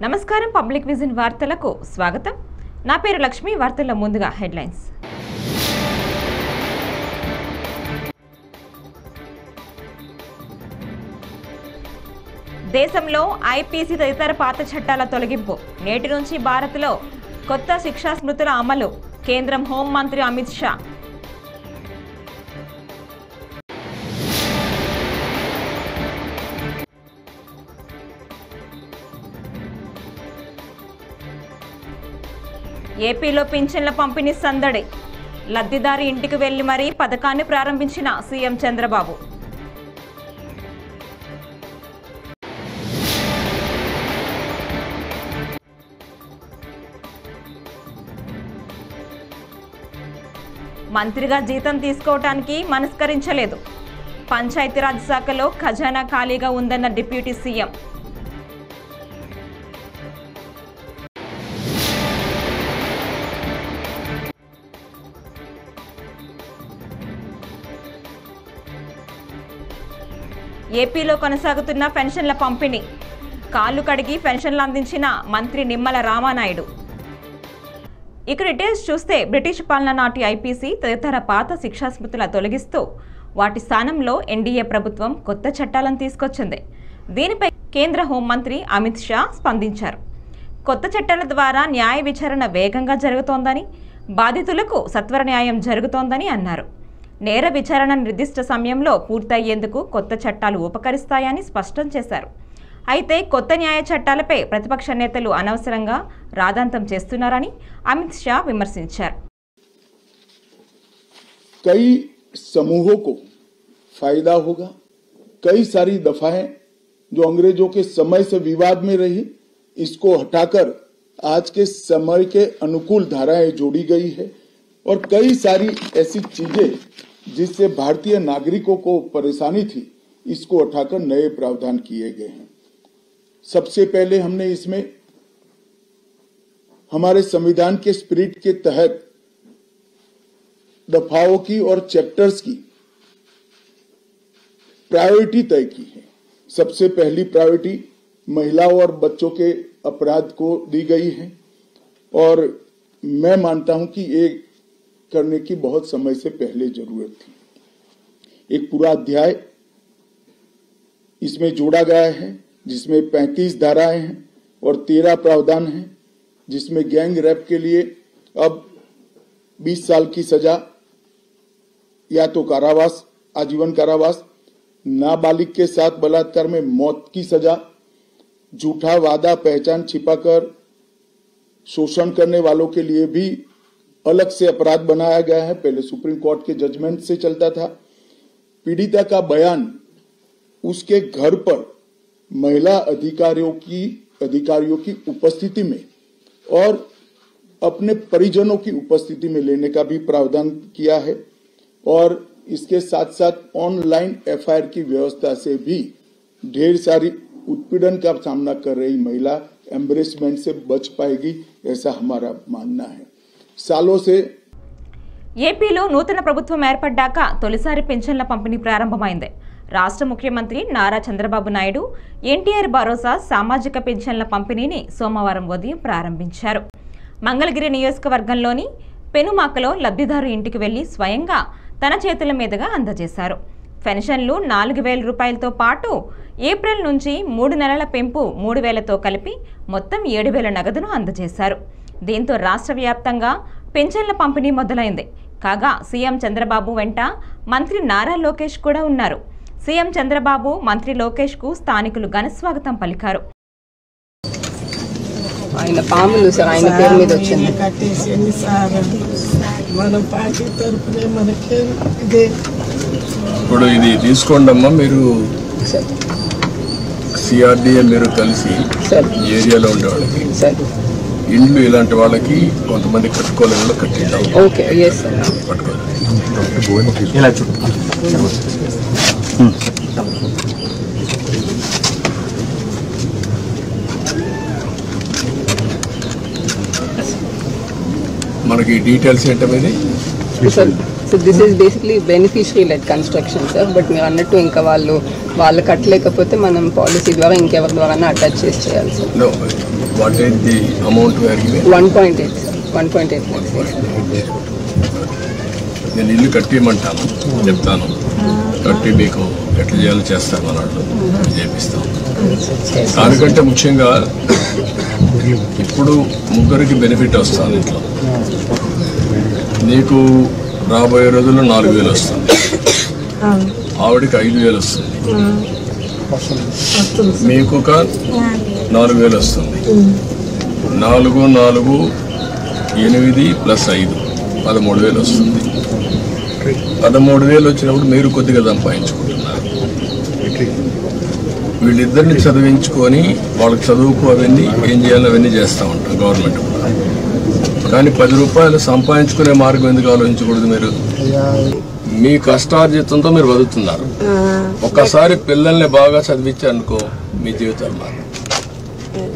నమస్కారం public vision వార్తలకు స్వాగతం. నా పేరు లక్ష్మి. వార్తల ముందుగా హెడ్లైన్స్. దేశంలో ఐపీసీ తదితర పాత చట్టాల తొలగింపు. నేటి నుంచి భారత్లో కొత్త శిక్షా స్మృతుల అమలు. కేంద్రం హోంమంత్రి అమిత్ షా. ఏపీలో పింఛన్ల పంపిణీ సందడి. లబ్ధిదారి ఇంటికి వెళ్లి మరీ పథకాన్ని ప్రారంభించిన సీఎం చంద్రబాబు. మంత్రిగా జీతం తీసుకోవటానికి మనస్కరించలేదు. పంచాయతీరాజ్ శాఖలో ఖజానా ఖాళీగా ఉందన్న డిప్యూటీ సీఎం. ఏపీలో కొనసాగుతున్న పెన్షన్ల పంపిణీ. కాళ్లు కడిగి పెన్షన్లు అందించిన మంత్రి నిమ్మల రామానాయుడు. ఇక డీటెయిల్స్ చూస్తే బ్రిటిష్ పాలన నాటి ఐపీసీ తదితర పాత శిక్షా స్మృతుల తొలగిస్తూ వాటి స్థానంలో ఎన్డీఏ ప్రభుత్వం కొత్త చట్టాలను తీసుకొచ్చింది. దీనిపై కేంద్ర హోంమంత్రి అమిత్ షా స్పందించారు. కొత్త చట్టాల ద్వారా న్యాయ విచారణ వేగంగా జరుగుతోందని, బాధితులకు సత్వర న్యాయం జరుగుతోందని అన్నారు. నేర విచారణ నిర్దిష్ట సమయంలో పూర్తయ్యేందుకు కొత్త చట్టాలు ఉపకరిస్తాయని స్పష్టం చేశారు. అయితే కొత్త న్యాయ చట్టాలపై ప్రతిపక్ష నేతలు అనవసరంగా రాద్ధాంతం చేస్తున్నారని అమిత్ షా విమర్శించారు. कई समूहों को फायदा होगा. कई सारी दफाएं जो अंग्रेजों के समय से विवाद में रही, इसको हटाकर आज के समय के अनुकूल धाराएं जोड़ी गई है और कई सारी ऐसी चीजें जिससे भारतीय नागरिकों को परेशानी थी, इसको हटाकर नए प्रावधान किए गए हैं. सबसे पहले हमने इसमें हमारे संविधान के स्पिरिट के तहत दफाओं की और चैप्टर्स की प्रायोरिटी तय की है. सबसे पहली प्रायोरिटी महिलाओं और बच्चों के अपराध को दी गई है और मैं मानता हूं कि ये करने की बहुत समय से पहले जरूरत थी. एक पूरा अध्याय इसमें जोड़ा गया है जिसमें 35 धाराएं हैं और 13 प्रावधान हैं, जिसमें गैंग रेप के लिए अब 20 साल की सजा या तो कारावास, आजीवन कारावास, नाबालिग के साथ बलात्कार में मौत की सजा, झूठा वादा पहचान छिपाकर शोषण करने वालों के लिए भी अलग से अपराध बनाया गया है. पहले सुप्रीम कोर्ट के जजमेंट से चलता था. पीड़िता का बयान उसके घर पर महिला अधिकारियों की उपस्थिति में और अपने परिजनों की उपस्थिति में लेने का भी प्रावधान किया है और इसके साथ साथ ऑनलाइन एफआईआर की व्यवस्था से भी ढेर सारी उत्पीड़न का सामना कर रही महिला एम्बरेसमेंट से बच पाएगी, ऐसा हमारा मानना है. सालों से ఏపీలో నూతన ప్రభుత్వం ఏర్పడ్డాక తొలిసారి పెన్షన్ల పంపిణీ ప్రారంభమైంది. రాష్ట్ర ముఖ్యమంత్రి నారా చంద్రబాబు నాయుడు ఎన్టీఆర్ భరోసా సామాజిక పెన్షన్ల పంపిణీని సోమవారం ఉదయం ప్రారంభించారు. మంగళగిరి నియోజకవర్గంలోని పెనుమాకలో లబ్ధిదారు ఇంటికి వెళ్లి స్వయంగా తన చేతుల మీదుగా అందజేశారు. పెన్షన్లు 4,000 రూపాయలతో పాటు ఏప్రిల్ నుంచి 3 నెలల పెంపు 3,000తో కలిపి మొత్తం 7,000 నగదును అందజేశారు. దీంతో రాష్ట్ర వ్యాప్తంగా పెన్షన్ల పంపిణీ మొదలైంది. కాగా సీఎం చంద్రబాబు వెంట మంత్రి నారా లోకేష్ కూడా ఉన్నారు. సీఎం చంద్రబాబు, మంత్రి లోకేష్ కు స్థానికులు ఘనస్వాగతం పలికారు. ఆయన పాములు సార్ ఆయన పేరు మీద వచ్చింది. ఇప్పుడు ఇది తీసుకోండి అమ్మా, మీరు సిఆర్డీఏ మీరు కలిసి ఏరియాలో ఉండే వాళ్ళకి ఇండ్లు ఇలాంటి వాళ్ళకి కొంతమంది కట్టుకోలేని కట్టిద్దాం. Okay yes sir. మనకి డీటెయిల్స్ ఏంటనేది so this is basically beneficiary led construction sir. But మీరు అన్నట్టు ఇంకా వాళ్ళు కట్టలేకపోతే మనం పాలసీ ద్వారా ఇంకెవరి ద్వారా అటాచ్ చేసి చేయాలి సార్. 1.8 sir, 1.8 lakhs. నేను ఇల్లు కట్టిమంటాను, చెప్తాను, కట్టి మీకు ఎట్లా చేయాలో చేస్తాను అన్నట్టు చేపిస్తాం. దానికంటే ముఖ్యంగా ఇప్పుడు ముగ్గురికి బెనిఫిట్ వస్తుంది. ఇంట్లో నీకు రాబోయే రోజుల్లో 4,000 వస్తుంది, ఆవిడికి 5,000 వస్తుంది, మీకు ఒక 4,000 వస్తుంది. 4, 4, 8 + 5 13,000 వస్తుంది. 13,000 వచ్చినప్పుడు మీరు కొద్దిగా సంపాదించుకుంటున్నారు. వీళ్ళిద్దరిని చదివించుకొని వాళ్ళకి చదువుకు అవన్నీ ఏం చేయాలో అవన్నీ చేస్తూ ఉంటాం గవర్నమెంట్ కూడా. కానీ 10 రూపాయలు సంపాదించుకునే మార్గం ఎందుకు ఆలోచించకూడదు? మీరు మీ కష్టార్జితంతో మీరు బతుకుతున్నారు. ఒక్కసారి పిల్లల్ని బాగా చదివించారనుకో మీ జీవితాలు మారు.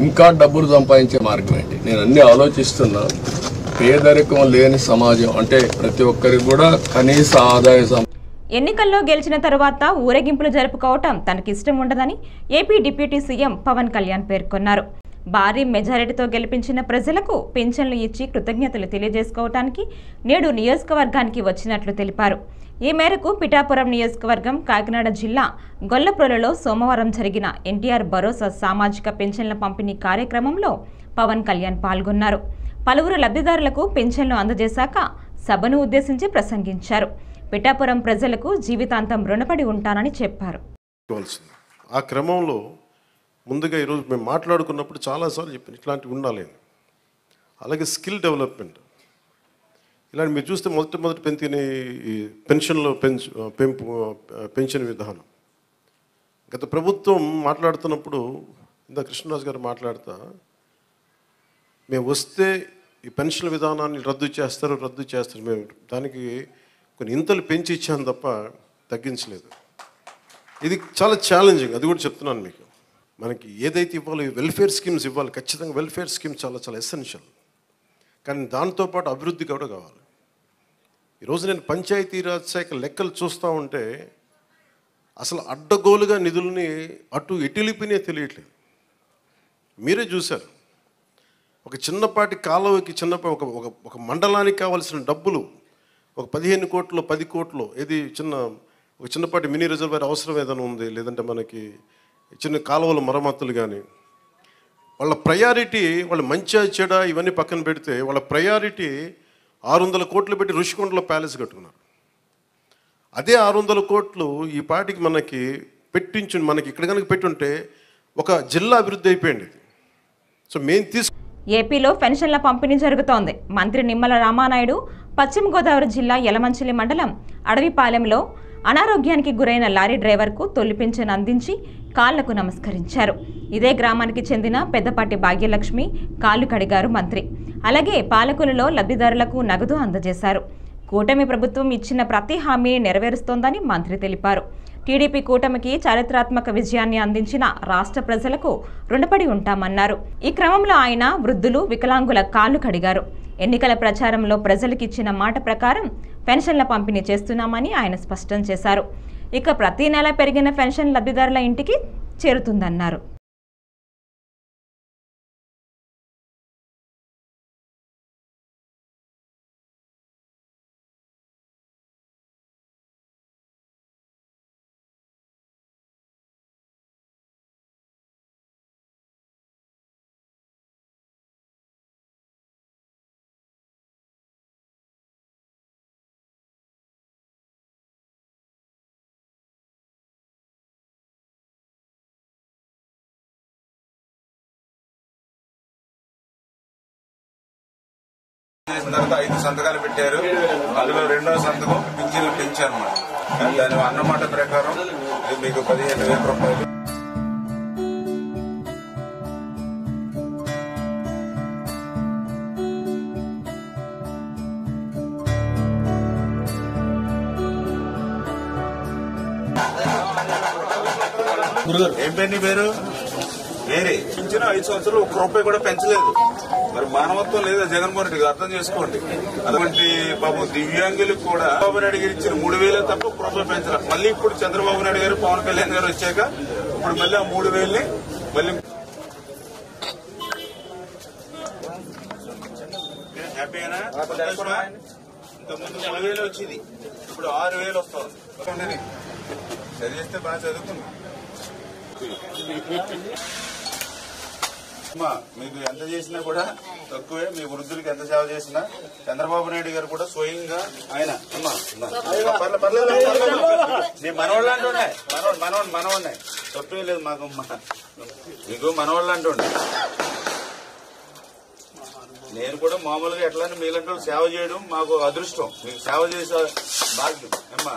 ఇంకా డబ్బులు సంపాదించే మార్గం ఏంటి? నేను అన్ని ఆలోచిస్తున్నా. పేదరికం లేని సమాజం అంటే ప్రతి ఒక్కరికి కూడా కనీస ఆదాయ. ఎన్నికల్లో గెలిచిన తరువాత ఊరేగింపులు జరుపుకోవటం తనకిష్టం ఉండదని AP deputy CM Pawan Kalyan పేర్కొన్నారు. భారీ మెజారిటీతో గెలిపించిన ప్రజలకు పింఛన్లు ఇచ్చి కృతజ్ఞతలు తెలియజేసుకోవటానికి నేడు నియోజకవర్గానికి వచ్చినట్లు తెలిపారు. ఈ మేరకు పిఠాపురం నియోజకవర్గం కాకినాడ జిల్లా గొల్లప్రోలులో సోమవారం జరిగిన ఎన్టీఆర్ భరోసా సామాజిక పింఛన్ల పంపిణీ కార్యక్రమంలో పవన్ కళ్యాణ్ పాల్గొన్నారు. పలువురు లబ్ధిదారులకు పింఛన్లు అందజేశాక సభను ఉద్దేశించి ప్రసంగించారు. పిఠాపురం ప్రజలకు జీవితాంతం రుణపడి ఉంటానని చెప్పారు. ఆ క్రమంలో ముందుగా ఈరోజు మేము మాట్లాడుకున్నప్పుడు చాలాసార్లు చెప్పాను ఇట్లాంటివి ఉండాలి. అలాగే స్కిల్ డెవలప్మెంట్ ఇలాంటి మీరు చూస్తే మొదటి పెంచిన ఈ పెన్షన్లో పెన్షన్ విధానం గత ప్రభుత్వం మాట్లాడుతున్నప్పుడు ఇందా కృష్ణరాజు గారు మాట్లాడుతా మేము వస్తే ఈ పెన్షన్ విధానాన్ని రద్దు చేస్తారు. మేము దానికి కొన్ని ఇంతలు పెంచి ఇచ్చాం తప్ప తగ్గించలేదు. ఇది చాలా ఛాలెంజింగ్, అది కూడా చెప్తున్నాను మీకు. మనకి ఏదైతే ఇవ్వాలో వెల్ఫేర్ స్కీమ్స్ ఇవ్వాలి, ఖచ్చితంగా వెల్ఫేర్ స్కీమ్స్ చాలా చాలా ఎసెన్షియల్. కానీ దాంతోపాటు అభివృద్ధి కూడా కావాలి. ఈరోజు నేను పంచాయతీరాజ్ శాఖ లెక్కలు చూస్తూ ఉంటే అసలు అడ్డగోలుగా నిధులని అటు ఎటులిపినే తెలియట్లేదు. మీరే చూశారు, ఒక చిన్నపాటి కాలువకి ఒక మండలానికి కావాల్సిన డబ్బులు ఒక 15 కోట్లు 10 కోట్లు ఏది ఒక చిన్నపాటి మినీ రిజర్వాయర్ అవసరం ఏదైనా ఉంది, లేదంటే మనకి చిన్న కాలువల మరమ్మతులు కానీ వాళ్ళ ప్రయారిటీ, వాళ్ళు మంచిగా చెడ ఇవన్నీ పక్కన పెడితే వాళ్ళ ప్రయారిటీ 600 కోట్లు పెట్టి ఋషికొండలో ప్యాలెస్ కట్టుకున్నారు. అదే 600 కోట్లు ఈ పాటికి మనకి మనకి ఇక్కడ కనుక పెట్టుంటే ఒక జిల్లా అభివృద్ధి అయిపోయింది. సో మేము ఏపీలో పెన్షన్ల పంపిణీ జరుగుతోంది. మంత్రి నిమ్మల రామానాయుడు పశ్చిమ గోదావరి జిల్లా యలమంచిలి మండలం అడవిపాలెంలో అనారోగ్యానికి గురైన లారీ డ్రైవర్కు తొలి పింఛన్ అందించి కాళ్లకు నమస్కరించారు. ఇదే గ్రామానికి చెందిన పెద్దపాటి భాగ్యలక్ష్మి కాళ్లు కడిగారు మంత్రి. అలాగే పాలకులలో లబ్ధిదారులకు నగదు అందజేశారు. కూటమి ప్రభుత్వం ఇచ్చిన ప్రతి హామీని నెరవేరుస్తోందని మంత్రి తెలిపారు. టీడీపీ కూటమికి చారిత్రాత్మక విజయాన్ని అందించిన రాష్ట్ర ప్రజలకు రుణపడి ఉంటామన్నారు. ఈ క్రమంలో ఆయన వృద్ధులు, వికలాంగుల కాళ్లు కడిగారు. ఎన్నికల ప్రచారంలో ప్రజలకిచ్చిన మాట ప్రకారం పెన్షన్ల పంపిణీ చేస్తున్నామని ఆయన స్పష్టం చేశారు. ఇక ప్రతి నెల పెరిగిన పెన్షన్ లబ్ధిదారుల ఇంటికి చేరుతుందన్నారు. తర్వాత 5 సంతకాలు పెట్టారు. అందులో 2వ సంతకం పింఛన్లు పెంచారన్నమాట. దాని అన్నమాట ప్రకారం మీకు 15,000 రూపాయలు. ఏం పేరు నీ పేరు? వేరే పింఛను 5 సంవత్సరాలు 1 రూపాయి కూడా పెంచలేదు. మరి మానవత్వం లేదా జగన్మోహన్ రెడ్డి గారు అర్థం చేసుకోండి. అటువంటి పాపం దివ్యాంగులకు కూడా చంద్రబాబు నాయుడు గారు ఇచ్చిన 3,000 తప్ప రూపాయలు పెంచారు. మళ్ళీ ఇప్పుడు చంద్రబాబు నాయుడు గారు పవన్ కళ్యాణ్ గారు వచ్చాక ఇప్పుడు మళ్ళీ ఆ 3,000ని మళ్ళీ హ్యాపీనా? ఇంతకుముందు 3,000 వచ్చింది, ఇప్పుడు 6,000 వస్తుంది. చదివిస్తే బాగా చదువుకున్నా. మీకు ఎంత చేసినా కూడా తక్కువే. మీ వృద్ధులకి ఎంత సేవ చేసినా చంద్రబాబు నాయుడు గారు కూడా స్వయంగా ఆయన మీ మనవాళ్ళు అంటుండే మనవాడినాయి తప్పే లేదు మాకు. మీకు మనవాళ్ళు అంటుండే. నేను కూడా మామూలుగా ఎట్లానే మీలాంటి వాళ్ళు సేవ చేయడం మాకు అదృష్టం. మీకు సేవ చేసే భాగ్యం. అమ్మా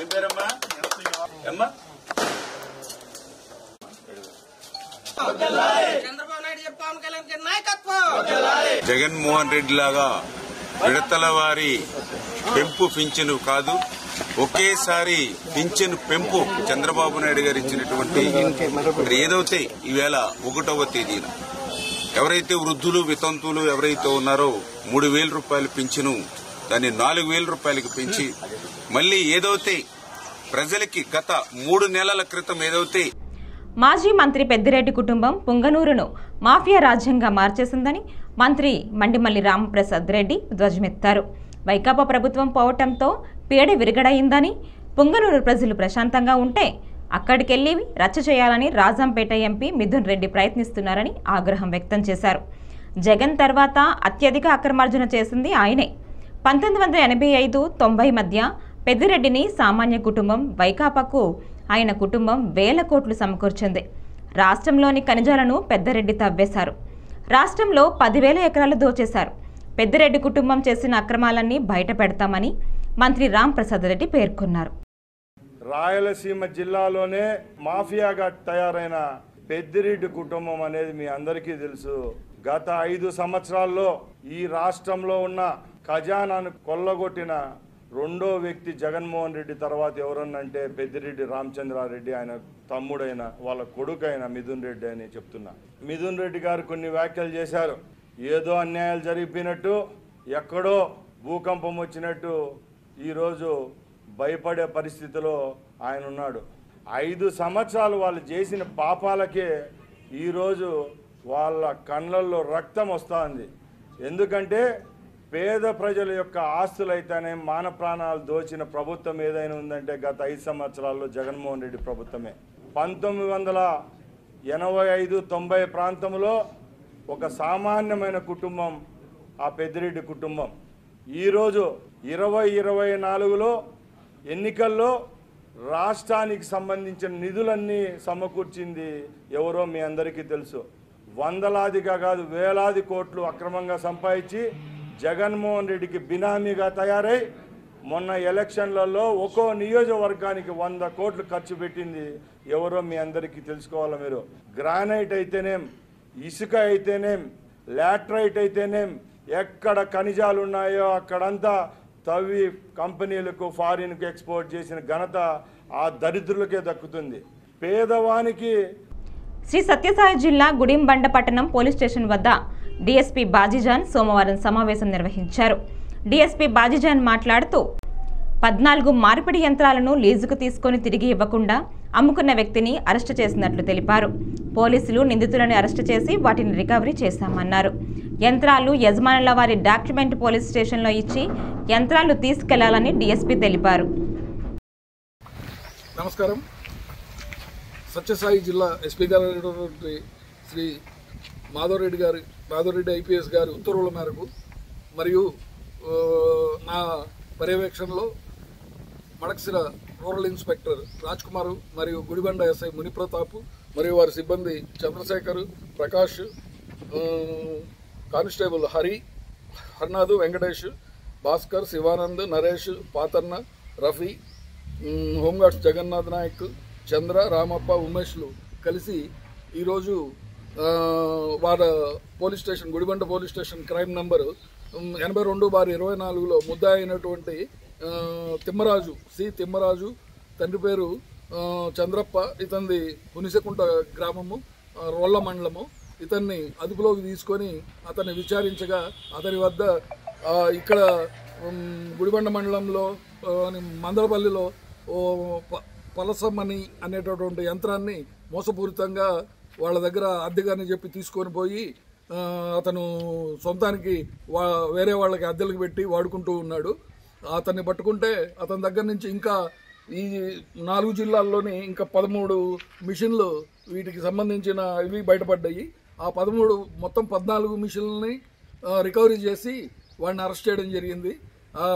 ఏం పేరమ్మా? అమ్మా జగన్మోహన్ రెడ్డి లాగా విడతల వారి పెంపు పింఛను కాదు, ఒకేసారి పింఛను పెంపు చంద్రబాబు నాయుడు గారు ఇచ్చినటువంటి ఏదైతే ఈవేళ 1వ తేదీన ఎవరైతే వృద్ధులు వితంతువులు ఎవరైతే ఉన్నారో 3,000 రూపాయలు పింఛను దాన్ని 4,000 రూపాయలకి పెంచి మళ్లీ ఏదైతే ప్రజలకి గత 3 నెలల క్రితం ఏదైతే మాజీ మంత్రి పెద్దిరెడ్డి కుటుంబం పుంగనూరును మాఫియా రాజ్యంగా మార్చేసిందని మంత్రి మండిమల్లి రామప్రసాద్ రెడ్డి ధ్వజమెత్తారు. వైకాపా ప్రభుత్వం పోవటంతో పీడ విరగడయిందని, పుంగనూరు ప్రజలు ప్రశాంతంగా ఉంటే అక్కడికెళ్లి రచ్చ చేయాలని రాజంపేట ఎంపీ మిథున్ రెడ్డి ప్రయత్నిస్తున్నారని ఆగ్రహం వ్యక్తం చేశారు. జగన్ తర్వాత అత్యధిక అక్రమార్జన చేసింది ఆయనే. 1985-90 మధ్య పెద్దిరెడ్డిని సామాన్య కుటుంబం, వైకాపాకు ఆయన కుటుంబం వేల కోట్లు సమకూర్చింది. రాష్ట్రంలోని ఖనిజాలను పెద్దిరెడ్డి తవ్వేశారు. రాష్ట్రంలో 10,000 ఎకరాలు దోచేశారు. పెద్దిరెడ్డి కుటుంబం చేసిన అక్రమాలన్నీ బయట పెడతామని మంత్రి రాంప్రసాద్ రెడ్డి పేర్కొన్నారు. రాయలసీమ జిల్లాలోనే మాఫియాగా తయారైన పెద్దిరెడ్డి కుటుంబం అనేది మీ అందరికీ తెలుసు. గత 5 సంవత్సరాల్లో ఈ రాష్ట్రంలో ఉన్న ఖజానాను కొల్లగొట్టిన రెండో వ్యక్తి జగన్మోహన్ రెడ్డి తర్వాత ఎవరన్నంటే పెద్దిరెడ్డి రామచంద్రారెడ్డి, ఆయన తమ్ముడైన వాళ్ళ కొడుకైన మిథున్ రెడ్డి అని చెప్తున్నా. మిథున్ రెడ్డి గారు కొన్ని వ్యాఖ్యలు చేశారు. ఏదో అన్యాయాలు జరిగిపోయినట్టు, ఎక్కడో భూకంపం వచ్చినట్టు ఈరోజు భయపడే పరిస్థితిలో ఆయన ఉన్నాడు. 5 సంవత్సరాలు వాళ్ళు చేసిన పాపాలకే ఈరోజు వాళ్ళ కళ్ళల్లో రక్తం వస్తుంది. ఎందుకంటే పేద ప్రజల యొక్క ఆస్తులైతేనే మాన ప్రాణాలు దోచిన ప్రభుత్వం ఏదైనా ఉందంటే గత 5 సంవత్సరాల్లో జగన్మోహన్ రెడ్డి ప్రభుత్వమే. 1985-90 ప్రాంతంలో ఒక సామాన్యమైన కుటుంబం ఆ పెద్దిరెడ్డి కుటుంబం. ఈరోజు 2024లో ఎన్నికల్లో రాష్ట్రానికి సంబంధించిన నిధులన్నీ సమకూర్చింది ఎవరో మీ అందరికీ తెలుసు. వందలాదిగా కాదు వేలాది కోట్లు అక్రమంగా సంపాదించి జగన్మోహన్ రెడ్డికి బినామీగా తయారై మొన్న ఎలక్షన్లలో ఒక్కో నియోజకవర్గానికి 100 కోట్లు ఖర్చు పెట్టింది ఎవరో మీ అందరికీ తెలుసుకోవాలి. మీరు గ్రానైట్ అయితేనేం, ఇసుక అయితేనేం, లాట్రైట్ అయితేనేం, ఎక్కడ ఖనిజాలు ఉన్నాయో అక్కడంతా తవ్వి కంపెనీలకు ఫారిన్కు ఎక్స్పోర్ట్ చేసిన ఘనత ఆ దరిద్రులకే దక్కుతుంది. పేదవానికి శ్రీ సత్యసాయి జిల్లా గుడింబండ పట్టణం పోలీస్ స్టేషన్ వద్ద డీఎస్పీ బాజీజాన్ సోమవారం సమావేశం నిర్వహించారు. డీఎస్పీ బాజీజాన్ మాట్లాడుతూ 14 మార్పిడి యంత్రాలను లీజుకు తీసుకొని తిరిగి ఇవ్వకుండా అమ్ముకున్న వ్యక్తిని అరెస్టు చేసినట్లు తెలిపారు. పోలీసులు నిందితులను అరెస్టు చేసి వాటిని రికవరీ చేశామన్నారు. యంత్రాలు యజమానుల వారి డాక్యుమెంట్ పోలీస్ స్టేషన్లో ఇచ్చి యంత్రాలు తీసుకెళ్లాలని డీఎస్పీ తెలిపారు. నమస్కారం. సత్యసాయి జిల్లా ఎస్పీ గారు శ్రీ మాధవరెడ్డి ఐపీఎస్ గారి ఉత్తర్వుల మేరకు మరియు నా పర్యవేక్షణలో మడక్సిర రూరల్ ఇన్స్పెక్టర్ రాజ్ కుమార్ మరియు గుడిబండ ఎస్ఐ మునిప్రతాప్ మరియు వారి సిబ్బంది చంద్రశేఖర్, ప్రకాష్, కానిస్టేబుల్ హరినాథ్, వెంకటేష్, భాస్కర్, శివానంద్, నరేష్, పాతన్న, రఫీ, హోంగార్డ్స్ జగన్నాథ్ నాయక్, చంద్ర, రామప్ప, ఉమేష్లు కలిసి ఈరోజు వారి police station Gudibanda police station crime number 82/24లో ముద్దా అయినటువంటి తిమ్మరాజు తండ్రి పేరు చంద్రప్ప, ఇతంది పునిసకుంట గ్రామము, రోళ్ల మండలము, ఇతన్ని అదుపులోకి తీసుకొని అతన్ని విచారించగా అతని వద్ద ఇక్కడ గుడిబండ మండలంలో మందరపల్లిలో పలసమని అనేటటువంటి యంత్రాన్ని మోసపూరితంగా వాళ్ళ దగ్గర అద్దెగాని చెప్పి తీసుకొని పోయి అతను సొంతానికి వేరే వాళ్ళకి అద్దెలకు పెట్టి వాడుకుంటూ ఉన్నాడు. అతన్ని పట్టుకుంటే అతని దగ్గర నుంచి ఇంకా ఈ 4 జిల్లాల్లోని ఇంకా 13 మిషన్లు వీటికి సంబంధించిన ఇవి బయటపడ్డాయి. ఆ 13 మొత్తం 14 మిషన్లని రికవరీ చేసి వాడిని అరెస్ట్ చేయడం జరిగింది.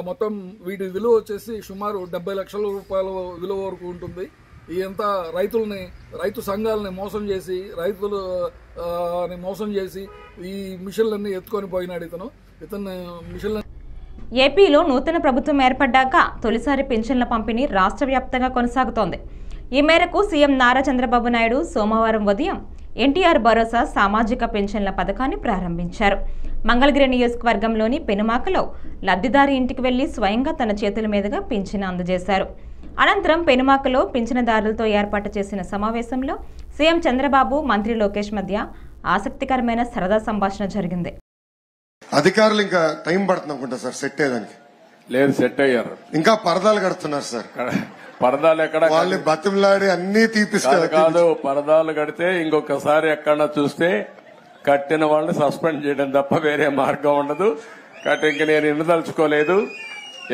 మొత్తం వీటి విలువ వచ్చేసి సుమారు 70 లక్షల రూపాయల విలువ వరకు ఉంటుంది. ఇదంతా రైతు సంఘాలని మోసం చేసి రైతులని మోసం చేసి ఈ మిషన్లన్నీ ఎత్తుకొని పోయినాడు ఇతను మిషన్ల. ఏపీలో నూతన ప్రభుత్వం ఏర్పడ్డాక తొలిసారి పింఛన్ల పంపిణీ రాష్ట్ర వ్యాప్తంగా కొనసాగుతోంది. ఈ మేరకు సీఎం నారా చంద్రబాబు నాయుడు సోమవారం ఉదయం ఎన్టీఆర్ భరోసా సామాజిక పెన్షన్ల పథకాన్ని ప్రారంభించారు. మంగళగిరి నియోజకవర్గంలోని పెనుమాకలో లబ్ధిదారి ఇంటికి వెళ్లి స్వయంగా తన చేతుల మీదుగా పింఛను అందజేశారు. అనంతరం పెనుమాకలో పింఛనదారులతో ఏర్పాటు చేసిన సమావేశంలో సీఎం చంద్రబాబు, మంత్రి లోకేష్ మధ్య ఆసక్తికరమైన సరదా సంభాషణ జరిగింది. అధికారులు ఇంకా టైం పడుతుంది అనుకుంటా సార్ సెట్ అయ్యేదానికి. లేదు, సెట్ అయ్యారు. ఇంకా పరదాలు కడుతున్నారు సార్. పరదాలు ఎక్కడ వాళ్ళు బతిమలాడి అన్ని తీపిస్తారు కాదు. పరదాలు కడితే ఇంకొకసారి ఎక్కడన్నా చూస్తే కట్టిన వాళ్ళని సస్పెండ్ చేయడం తప్ప వేరే మార్గం ఉండదు. కాబట్టి ఇంక నేను ఇండదలుచుకోలేదు.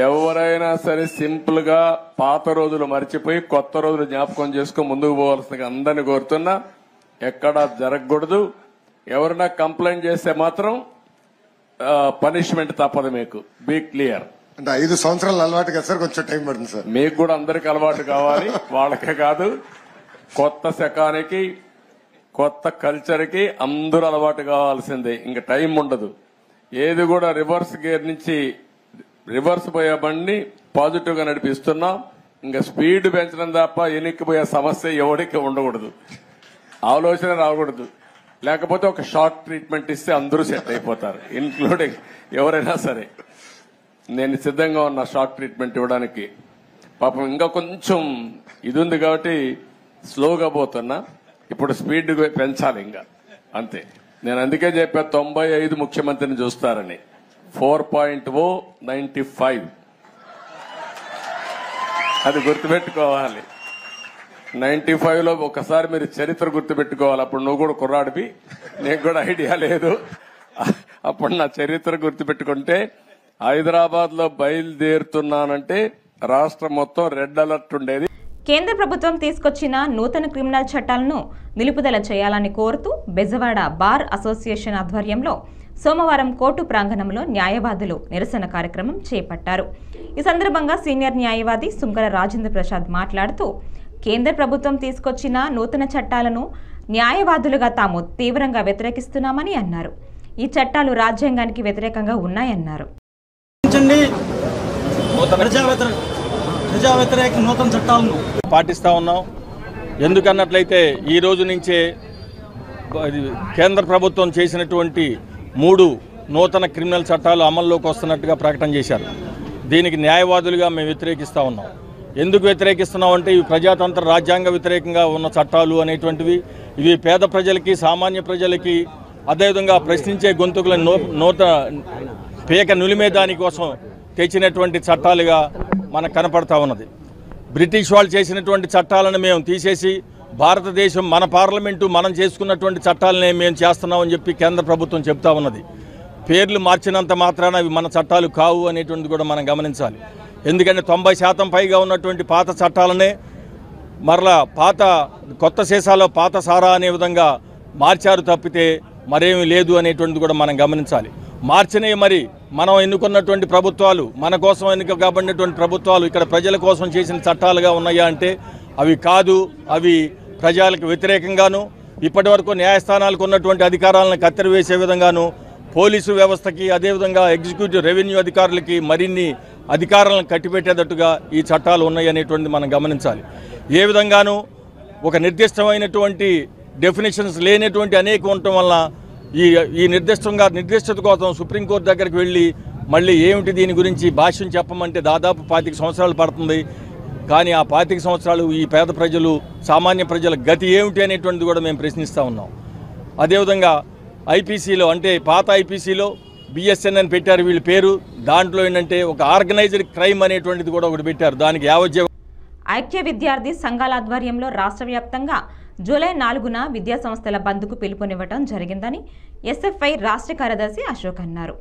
ఎవరైనా సరే సింపుల్ గా పాత రోజులు మర్చిపోయి కొత్త రోజులు జ్ఞాపకం చేసుకుని ముందుకు పోవాల్సిన అందరినీ కోరుతున్నా. ఎక్కడా జరగకూడదు. ఎవరైనా కంప్లైంట్ చేస్తే మాత్రం పనిష్మెంట్ తప్పదు. మీకు బీ క్లియర్. అంటే 5 సంవత్సరాలు అలవాటు కదా సార్, కొంచెం టైం పడుతుంది సార్. మీకు కూడా అందరికి అలవాటు కావాలి, వాళ్ళకే కాదు. కొత్త శకానికి కొత్త కల్చర్ కి అందరూ అలవాటు కావాల్సిందే. ఇంకా టైం ఉండదు. ఏది కూడా రివర్స్ గేర్ నుంచి రివర్స్ పోయే బండి పాజిటివ్ గా నడిపిస్తున్నాం. ఇంకా స్పీడ్ పెంచడం తప్ప ఎనిక్కిపోయే సమస్య ఎవరికి ఉండకూడదు. ఆలోచన రాకూడదు. లేకపోతే ఒక షార్ట్ ట్రీట్మెంట్ ఇస్తే అందరూ సెట్ అయిపోతారు, ఇన్క్లూడింగ్ ఎవరైనా సరే. నేను సిద్ధంగా ఉన్నా షార్ట్ ట్రీట్మెంట్ ఇవ్వడానికి. పాపం ఇంకా కొంచెం ఇది ఉంది కాబట్టి స్లోగా పోతున్నా. ఇప్పుడు స్పీడ్ పెంచాలి ఇంకా, అంతే. నేను అందుకే చెప్పా 95 ముఖ్యమంత్రిని చూస్తారని. 4.0 95 అది గుర్తుపెట్టుకోవాలి. 95లో ఒకసారి మీరు చరిత్ర గుర్తుపెట్టుకోవాలి. అప్పుడు నువ్వు కూడా కుర్రాడివి, నీకు కూడా ఐడియా లేదు. అప్పుడు నా చరిత్ర గుర్తుపెట్టుకుంటే హైదరాబాద్ లో బయలుదేరుతున్నానంటే రాష్ట్రం మొత్తం రెడ్ అలర్ట్ ఉండేది. కేంద్ర ప్రభుత్వం తీసుకొచ్చిన నూతన క్రిమినల్ చట్టాలను నిలుపుదల చేయాలని కోరుతూ బెజవాడ బార్ అసోసియేషన్ ఆధ్వర్యంలో సోమవారం కోర్టు ప్రాంగణంలో న్యాయవాదులు నిరసన కార్యక్రమం చేపట్టారు. ఈ సందర్భంగా సీనియర్ న్యాయవాది సుంకర రాజేంద్ర ప్రసాద్ మాట్లాడుతూ, కేంద్ర ప్రభుత్వం తీసుకొచ్చిన నూతన చట్టాలను న్యాయవాదులుగా తాము తీవ్రంగా వ్యతిరేకిస్తున్నామని అన్నారు. ఈ చట్టాలు రాజ్యాంగానికి వ్యతిరేకంగా ఉన్నాయన్నారు. ప్రజా వ్యతిరేక నూతన చట్టాలను పాటిస్తా ఉన్నాం. ఎందుకన్నట్లయితే ఈ రోజు నుంచే కేంద్ర ప్రభుత్వం చేసినటువంటి 3 నూతన క్రిమినల్ చట్టాలు అమల్లోకి వస్తున్నట్టుగా ప్రకటన చేశారు. దీనికి న్యాయవాదులుగా మేము వ్యతిరేకిస్తూ ఉన్నాం. ఎందుకు వ్యతిరేకిస్తున్నామంటే ఇవి ప్రజాతంత్ర రాజ్యాంగ వ్యతిరేకంగా ఉన్న చట్టాలు అనేటువంటివి. ఇవి పేద ప్రజలకి, సామాన్య ప్రజలకి, అదేవిధంగా ప్రశ్నించే గొంతుకులను పేక నులిమే దానికోసం తెచ్చినటువంటి చట్టాలుగా మనకు కనపడతా ఉన్నది. బ్రిటిష్ వాళ్ళు చేసినటువంటి చట్టాలను మేము తీసేసి భారతదేశం, మన పార్లమెంటు మనం చేసుకున్నటువంటి చట్టాలనే మేము చేస్తున్నామని చెప్పి కేంద్ర ప్రభుత్వం చెప్తా ఉన్నది. పేర్లు మార్చినంత మాత్రాన అవి మన చట్టాలు కావు అనేటువంటిది కూడా మనం గమనించాలి. ఎందుకంటే 90% పైగా ఉన్నటువంటి పాత చట్టాలనే మరలా కొత్త సీసాలో పాత సారా అనే విధంగా మార్చారు తప్పితే మరేమీ లేదు అనేటువంటిది కూడా మనం గమనించాలి. మార్చినవి మరి మనం ఎన్నుకున్నటువంటి ప్రభుత్వాలు, మన కోసం ఎన్నిక కాబడినటువంటి ప్రభుత్వాలు ఇక్కడ ప్రజల కోసం చేసిన చట్టాలుగా ఉన్నాయా అంటే అవి కాదు. అవి ప్రజలకు వ్యతిరేకంగాను, ఇప్పటి వరకు న్యాయస్థానాలకు ఉన్నటువంటి అధికారాలను కత్తెరవేసే విధంగాను, పోలీసు వ్యవస్థకి, అదేవిధంగా ఎగ్జిక్యూటివ్ రెవెన్యూ అధికారులకి మరిన్ని అధికారాలను కట్టిపెట్టేటట్టుగా ఈ చట్టాలు ఉన్నాయి అనేటువంటిది మనం గమనించాలి. ఏ విధంగానూ ఒక నిర్దిష్టమైనటువంటి డెఫినేషన్స్ లేనటువంటి అనేక ఉండటం వలన ఈ నిర్దిష్టత కోసం సుప్రీంకోర్టు దగ్గరికి వెళ్ళి మళ్ళీ ఏమిటి దీని గురించి భాష్యం చెప్పమంటే దాదాపు 25 సంవత్సరాలు పడుతుంది. కానీ ఆ 25 సంవత్సరాలు ఈ పేద ప్రజలు, సామాన్య ప్రజల గతి ఏమిటి అనేటువంటిది కూడా మేము ప్రశ్నిస్తూ ఉన్నాం. అదేవిధంగా ఐపీసీలో అంటే పాత ఐపీసీలో బిఎస్ఎన్ పెట్టారు వీళ్ళ పేరు. దాంట్లో ఏంటంటే ఒక ఆర్గనైజ్డ్ క్రైమ్ అనేటువంటిది కూడా ఒకటి పెట్టారు. దానికి యావజ్జీవ ఐక్య విద్యార్థి సంఘాల ఆధ్వర్యంలో రాష్ట్ర వ్యాప్తంగా జూలై 4న విద్యా సంస్థల బంద్కు పిలుపునివ్వడం జరిగిందని ఎస్ఎఫ్ఐ రాష్ట్ర కార్యదర్శి అశోక్ అన్నారు.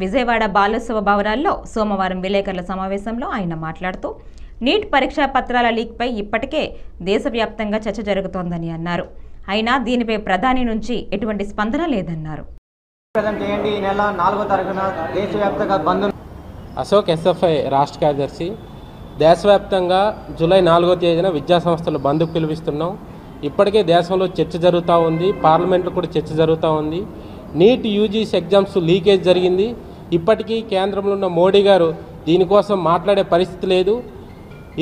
విజయవాడ బాలోత్సవ భవనాల్లో సోమవారం విలేకరుల సమావేశంలో ఆయన మాట్లాడుతూ నీట్ పరీక్షా పత్రాల లీక్పై ఇప్పటికే దేశవ్యాప్తంగా చర్చ జరుగుతోందని అన్నారు. అయినా దీనిపై ప్రధాని నుంచి ఎటువంటి స్పందన లేదన్నారు. అశోక్ ఎస్ఎఫ్ఐ రాష్ట్ర కార్యదర్శి. దేశవ్యాప్తంగా జూలై 4వ తేదీన విద్యా సంస్థలు బంద్కు పిలుపిస్తున్నాం. ఇప్పటికే దేశంలో చర్చ జరుగుతూ ఉంది, పార్లమెంట్లో కూడా చర్చ జరుగుతూ ఉంది. నీట్ యూజీసీ ఎగ్జామ్స్ లీకేజ్ జరిగింది. ఇప్పటికీ కేంద్రంలో ఉన్న మోడీ గారు దీనికోసం మాట్లాడే పరిస్థితి లేదు.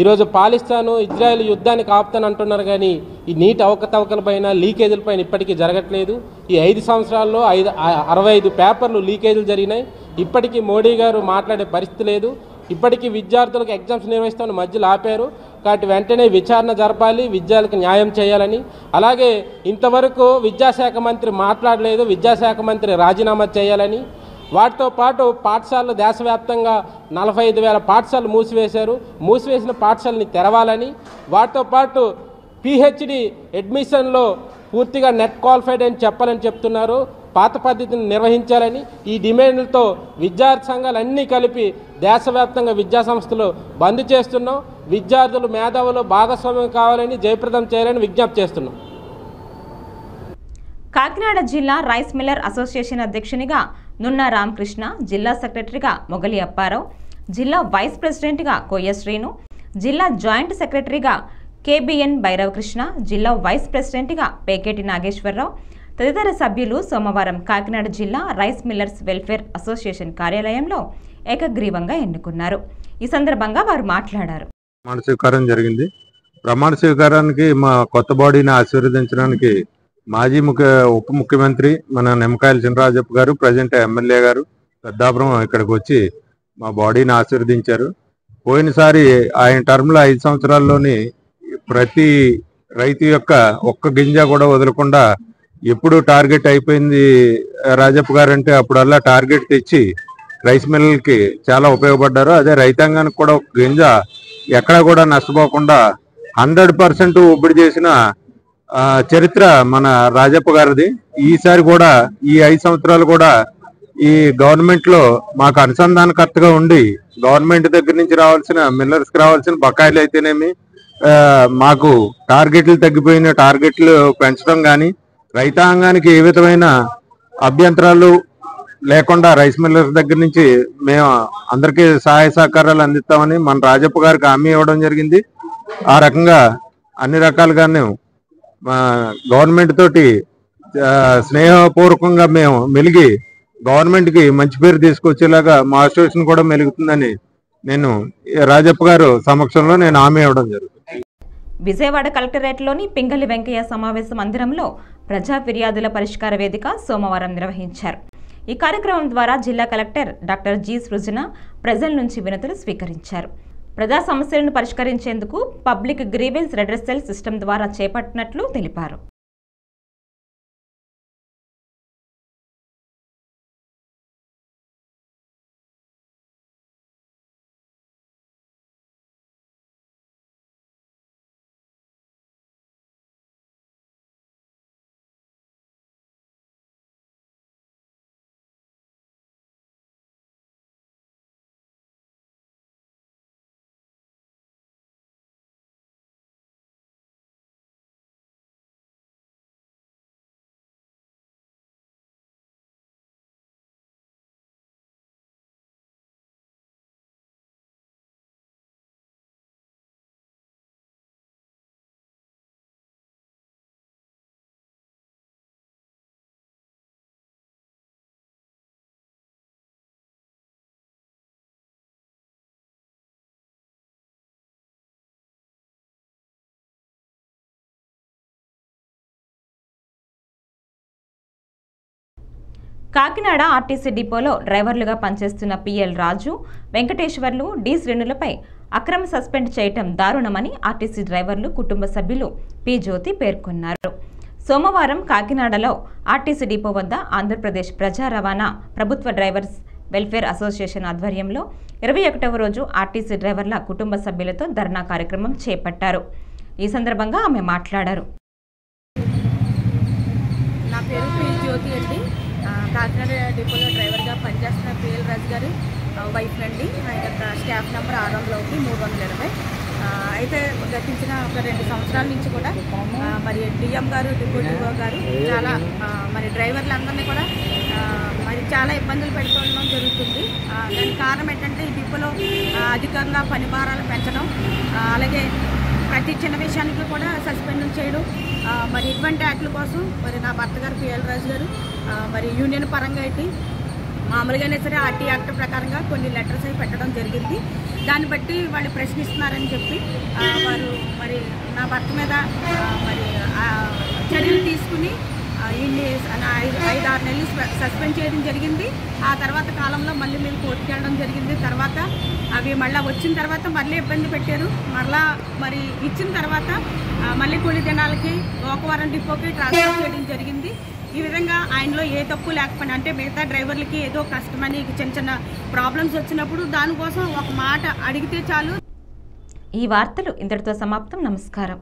ఈరోజు పాకిస్తాను ఇజ్రాయెల్ యుద్ధానికి ఆపుతాను అంటున్నారు, కానీ ఈ నీటి అవకతవకలపైన లీకేజీలపైన ఇప్పటికీ జరగట్లేదు. ఈ 5 సంవత్సరాల్లో 65 పేపర్లు లీకేజీలు జరిగినాయి. ఇప్పటికీ మోడీ గారు మాట్లాడే పరిస్థితి లేదు. ఇప్పటికీ విద్యార్థులకు ఎగ్జామ్స్ నిర్వహిస్తామని మధ్యలో ఆపారు. కాబట్టి వెంటనే విచారణ జరపాలి, విద్యార్థులకు న్యాయం చేయాలని. అలాగే ఇంతవరకు విద్యాశాఖ మంత్రి మాట్లాడలేదు, విద్యాశాఖ మంత్రి రాజీనామా చేయాలని. వాటితో పాటు పాఠశాలలు దేశవ్యాప్తంగా 45,000 పాఠశాలలు మూసివేశారు. మూసివేసిన పాఠశాలని తెరవాలని. వాటితో పాటు పిహెచ్డి అడ్మిషన్లో పూర్తిగా నెట్ క్వాలిఫైడ్ అని చెప్పాలని చెప్తున్నారు. పాత పద్ధతిని నిర్వహించాలని ఈ డిమాండ్లతో విద్యార్థి సంఘాలన్నీ కలిపి దేశవ్యాప్తంగా విద్యా సంస్థలు బంద్ చేస్తున్నాం. విద్యార్థులు మేధావులు భాగస్వామ్యం కావాలని, జయప్రదం చేయాలని విజ్ఞప్తి చేస్తున్నాం. కాకినాడ జిల్లా రైస్ మిల్లర్ అసోసియేషన్ అధ్యక్షునిగా నున్న రామకృష్ణ, జిల్లా సెక్రటరీగా మొగలి అప్పారావు, జిల్లా వైస్ ప్రెసిడెంట్గా కోయ శ్రీను, జిల్లా జాయింట్ సెక్రటరీగా కేబిఎన్ భైరవకృష్ణ, జిల్లా వైస్ ప్రెసిడెంట్గా పేకేటి నాగేశ్వరరావు తదితర సభ్యులు సోమవారం కాకినాడ జిల్లా రైస్ మిల్లర్స్ వెల్ఫేర్ అసోసియేషన్ కార్యాలయంలో ఏకగ్రీవంగా ఎన్నుకున్నారు. ఈ సందర్భంగా వారు మాట్లాడారు. ప్రమాణ స్వీకారం జరిగింది. ప్రమాణ స్వీకారానికి మా కొత్త బాడీని ఆశీర్వదించడానికి మాజీ ఉప ముఖ్యమంత్రి మన నిమ్మకాయల చినరాజప్ప గారు, ప్రజెంట్ ఎమ్మెల్యే గారు పెద్దాపురం ఇక్కడికి వచ్చి మా బాడీని ఆశీర్వదించారు. పోయినసారి ఆయన టర్మ్లో 5 సంవత్సరాల్లోని ప్రతి రైతు యొక్క ఒక్క గింజ కూడా వదలకుండా ఎప్పుడు టార్గెట్ అయిపోయింది రాజప్ప గారు అంటే అప్పుడల్లా టార్గెట్ తెచ్చి రైస్ మిల్లర్కి చాలా ఉపయోగపడ్డారు. అదే రైతాంగానికి కూడా ఒక గింజ ఎక్కడా కూడా నష్టపోకుండా 100% ఒబ్బడి చేసిన చరిత్ర మన రాజప్ప గారిది. ఈసారి కూడా ఈ 5 సంవత్సరాలు కూడా ఈ గవర్నమెంట్ లో మాకు అనుసంధానకర్తగా ఉండి గవర్నమెంట్ దగ్గర నుంచి రావాల్సిన మిల్లర్స్ కి రావాల్సిన బకాయిలు అయితేనేమి, మాకు టార్గెట్లు తగ్గిపోయిన టార్గెట్లు పెంచడం కానీ, రైతాంగానికి ఏ విధమైన అభ్యంతరాలు లేకుండా రైస్ మిల్లర్స్ దగ్గర నుంచి మేము అందరికీ సహాయ సహకారాలు అందిస్తామని మన రాజప్ప గారికి హామీ ఇవ్వడం జరిగింది. ఆ రకంగా అన్ని రకాలుగానే గవర్నమెంట్ తోటి స్నేహపూర్వకంగా మేము మెలిగి గవర్నమెంట్ కి మంచి పేరు తీసుకొచ్చేలాగా మా అసోసియేషన్ కూడా మెలుగుతుందని నేను రాజప్ప గారు సమక్షంలో నేను హామీ ఇవ్వడం జరుగుతుంది. విజయవాడ కలెక్టరేట్లోని పింగళి వెంకయ్య సమావేశ మందిరంలో ప్రజా ఫిర్యాదుల పరిష్కార వేదిక సోమవారం నిర్వహించారు. ఈ కార్యక్రమం ద్వారా జిల్లా కలెక్టర్ డాక్టర్ జి సృజన ప్రజల నుంచి వినతులు స్వీకరించారు. ప్రజా సమస్యలను పరిష్కరించేందుకు పబ్లిక్ గ్రీవెన్స్ రెడ్రెసల్ సిస్టమ్ ద్వారా చేపట్టినట్లు తెలిపారు. కాకినాడ ఆర్టీసీ డిపోలో డ్రైవర్లుగా పనిచేస్తున్న పిఎల్ రాజు, వెంకటేశ్వర్లు, డి శ్రేణులపై అక్రమ సస్పెండ్ చేయటం దారుణమని ఆర్టీసీ డ్రైవర్లు కుటుంబ సభ్యులు పి జ్యోతి పేర్కొన్నారు. సోమవారం కాకినాడలో ఆర్టీసీ డిపో వద్ద ఆంధ్రప్రదేశ్ ప్రజా రవాణా ప్రభుత్వ డ్రైవర్స్ వెల్ఫేర్ అసోసియేషన్ ఆధ్వర్యంలో 21వ రోజు ఆర్టీసీ డ్రైవర్ల కుటుంబ సభ్యులతో ధర్నా కార్యక్రమం చేపట్టారు. ఈ సందర్భంగా ఆమె మాట్లాడారు. నా పేరు పి జ్యోతి అండి. కాకినాడ డిపోలో డ్రైవర్గా పనిచేస్తున్న పిఎల్ రాజు గారు వైఫ్ అండి. ఆయన స్టాఫ్ నెంబర్ 601 అయితే గతించిన ఒక 2 సంవత్సరాల నుంచి కూడా మరి డిఎం గారు డిప్యూటీ గారు చాలా మరి డ్రైవర్లందరినీ కూడా మరి చాలా ఇబ్బందులు పెట్టుకోవడం జరుగుతుంది. దానికి కారణం ఏంటంటే ఈ డిపోలో అధికంగా పని భారాలు పెంచడం, అలాగే ప్రతి చిన్న విషయానికి కూడా సస్పెండ్ చేయడం, మరి ఇటువంటి యాక్ట్ల కోసం మరి నా భర్త గారు పిఎల్ రాజు గారు మరి యూనియన్ పరంగా అయితే మామూలుగానే సరే ఆర్టీ యాక్ట్ ప్రకారంగా కొన్ని లెటర్స్ అవి పెట్టడం జరిగింది. దాన్ని బట్టి వాళ్ళు ప్రశ్నిస్తున్నారని చెప్పి వారు మరి నా భర్త మీద మరి చర్యలు తీసుకుని ఇన్ని 5-6 నెలలు సస్పెండ్ చేయడం జరిగింది. ఆ తర్వాత కాలంలో మళ్ళీ మేము కోర్టుకి వెళ్ళడం జరిగింది. తర్వాత అవి మళ్ళీ వచ్చిన తర్వాత మళ్ళీ ఇబ్బంది పెట్టారు. మళ్ళీ మరి ఇచ్చిన తర్వాత మళ్ళీ కూలి దినాలకి గోకవరం డిపోకి ట్రాన్స్ఫర్ చేయడం జరిగింది. ఈ విధంగా ఆయనలో ఏ తప్పు లేకపోయినా, అంటే మిగతా డ్రైవర్లకి ఏదో కష్టమని చిన్న చిన్న ప్రాబ్లమ్స్ వచ్చినప్పుడు దానికోసం ఒక మాట అడిగితే చాలు. ఈ వార్తలు ఇంతటితో సమాప్తం. నమస్కారం.